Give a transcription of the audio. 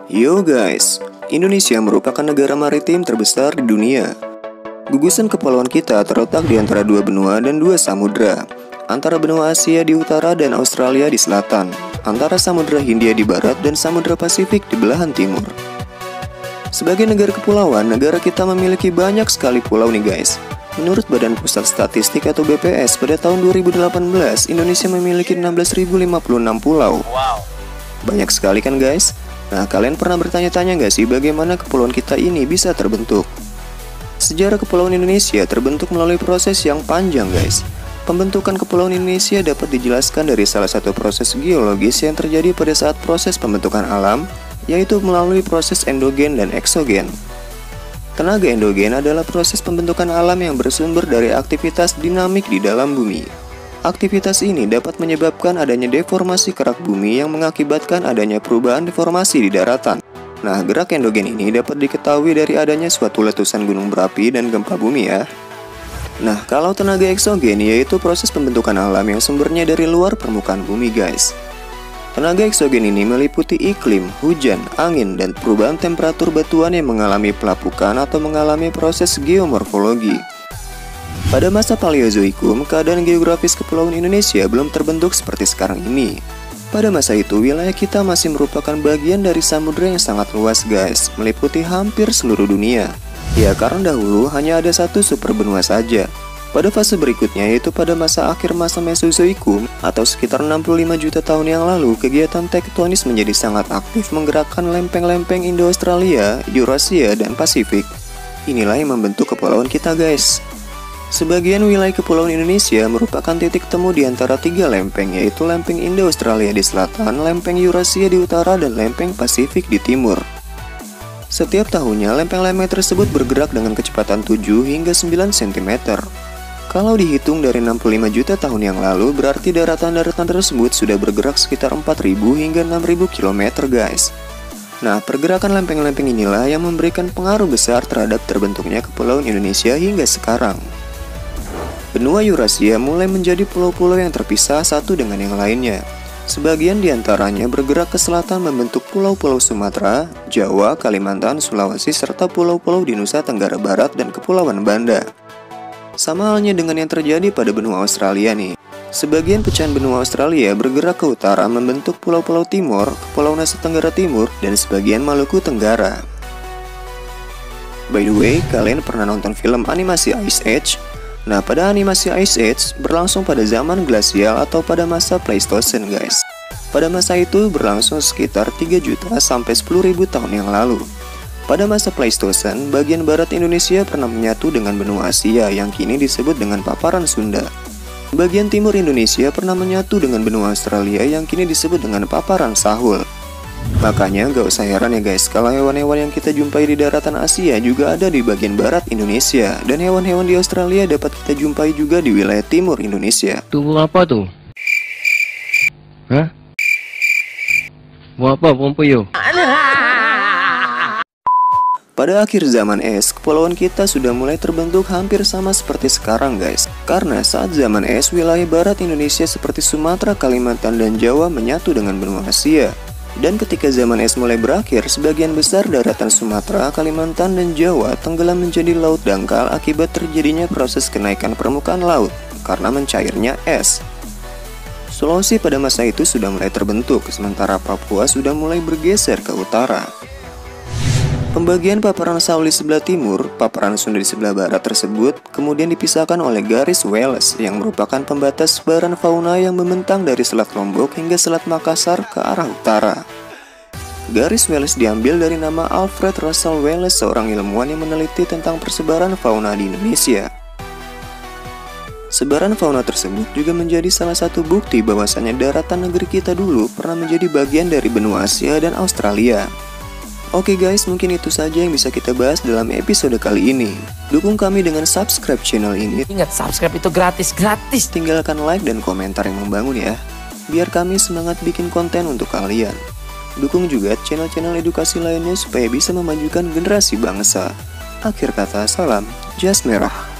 Yo guys, Indonesia merupakan negara maritim terbesar di dunia. Gugusan kepulauan kita terletak di antara dua benua dan dua samudra, antara benua Asia di utara dan Australia di selatan, antara Samudra Hindia di barat dan Samudra Pasifik di belahan timur. Sebagai negara kepulauan, negara kita memiliki banyak sekali pulau nih guys. Menurut Badan Pusat Statistik atau BPS, pada tahun 2018, Indonesia memiliki 16.056 pulau. Banyak sekali kan guys? Nah, kalian pernah bertanya-tanya nggak sih bagaimana kepulauan kita ini bisa terbentuk? Sejarah kepulauan Indonesia terbentuk melalui proses yang panjang guys. Pembentukan kepulauan Indonesia dapat dijelaskan dari salah satu proses geologis yang terjadi pada saat proses pembentukan alam, yaitu melalui proses endogen dan eksogen. Tenaga endogen adalah proses pembentukan alam yang bersumber dari aktivitas dinamik di dalam bumi. Aktivitas ini dapat menyebabkan adanya deformasi kerak bumi yang mengakibatkan adanya perubahan deformasi di daratan. Nah, gerak endogen ini dapat diketahui dari adanya suatu letusan gunung berapi dan gempa bumi ya. Nah, kalau tenaga eksogen yaitu proses pembentukan alam yang sumbernya dari luar permukaan bumi guys. Tenaga eksogen ini meliputi iklim, hujan, angin, dan perubahan temperatur batuan yang mengalami pelapukan atau mengalami proses geomorfologi. Pada masa Paleozoikum, keadaan geografis kepulauan Indonesia belum terbentuk seperti sekarang ini. Pada masa itu, wilayah kita masih merupakan bagian dari samudra yang sangat luas guys, meliputi hampir seluruh dunia. Ya, karena dahulu hanya ada satu superbenua saja. Pada fase berikutnya, yaitu pada masa akhir masa Mesozoikum, atau sekitar 65 juta tahun yang lalu, kegiatan tektonis menjadi sangat aktif menggerakkan lempeng-lempeng Indo-Australia, Eurasia, dan Pasifik. Inilah yang membentuk kepulauan kita guys. Sebagian wilayah kepulauan Indonesia merupakan titik temu di antara tiga lempeng, yaitu lempeng Indo-Australia di selatan, lempeng Eurasia di utara, dan lempeng Pasifik di timur. Setiap tahunnya, lempeng-lempeng tersebut bergerak dengan kecepatan 7 hingga 9 cm. Kalau dihitung dari 65 juta tahun yang lalu, berarti daratan-daratan tersebut sudah bergerak sekitar 4.000 hingga 6.000 km guys. Nah, pergerakan lempeng-lempeng inilah yang memberikan pengaruh besar terhadap terbentuknya kepulauan Indonesia hingga sekarang. Benua Eurasia mulai menjadi pulau-pulau yang terpisah satu dengan yang lainnya. Sebagian diantaranya bergerak ke selatan membentuk pulau-pulau Sumatera, Jawa, Kalimantan, Sulawesi, serta pulau-pulau di Nusa Tenggara Barat dan Kepulauan Banda. Sama halnya dengan yang terjadi pada benua Australia nih. Sebagian pecahan benua Australia bergerak ke utara membentuk pulau-pulau Timor, Kepulauan Nusa Tenggara Timur, dan sebagian Maluku Tenggara. By the way, kalian pernah nonton film animasi Ice Age? Nah, pada animasi Ice Age berlangsung pada zaman glasial atau pada masa Pleistocene guys. Pada masa itu berlangsung sekitar 3 juta sampai 10.000 tahun yang lalu. Pada masa Pleistocene, bagian barat Indonesia pernah menyatu dengan benua Asia yang kini disebut dengan paparan Sunda. Bagian timur Indonesia pernah menyatu dengan benua Australia yang kini disebut dengan paparan Sahul. Makanya gak usah heran ya guys, kalau hewan-hewan yang kita jumpai di daratan Asia juga ada di bagian barat Indonesia, dan hewan-hewan di Australia dapat kita jumpai juga di wilayah timur Indonesia. Tuh apa tuh? Hah? Mau apa Pompeyo? Pada akhir zaman es, kepulauan kita sudah mulai terbentuk hampir sama seperti sekarang guys. Karena saat zaman es, wilayah barat Indonesia seperti Sumatera, Kalimantan, dan Jawa menyatu dengan benua Asia. Dan ketika zaman es mulai berakhir, sebagian besar daratan Sumatera, Kalimantan, dan Jawa tenggelam menjadi laut dangkal akibat terjadinya proses kenaikan permukaan laut karena mencairnya es. Sulawesi pada masa itu sudah mulai terbentuk, sementara Papua sudah mulai bergeser ke utara. Pembagian paparan Sahul di sebelah timur, paparan Sunda di sebelah barat tersebut kemudian dipisahkan oleh garis Wallace yang merupakan pembatas sebaran fauna yang membentang dari Selat Lombok hingga Selat Makassar ke arah utara. Garis Wallace diambil dari nama Alfred Russel Wallace, seorang ilmuwan yang meneliti tentang persebaran fauna di Indonesia. Sebaran fauna tersebut juga menjadi salah satu bukti bahwasannya daratan negeri kita dulu pernah menjadi bagian dari benua Asia dan Australia. Oke guys, mungkin itu saja yang bisa kita bahas dalam episode kali ini. Dukung kami dengan subscribe channel ini. Ingat, subscribe itu gratis. Tinggalkan like dan komentar yang membangun ya, biar kami semangat bikin konten untuk kalian. Dukung juga channel-channel edukasi lainnya supaya bisa memajukan generasi bangsa. Akhir kata, salam Jas Merah.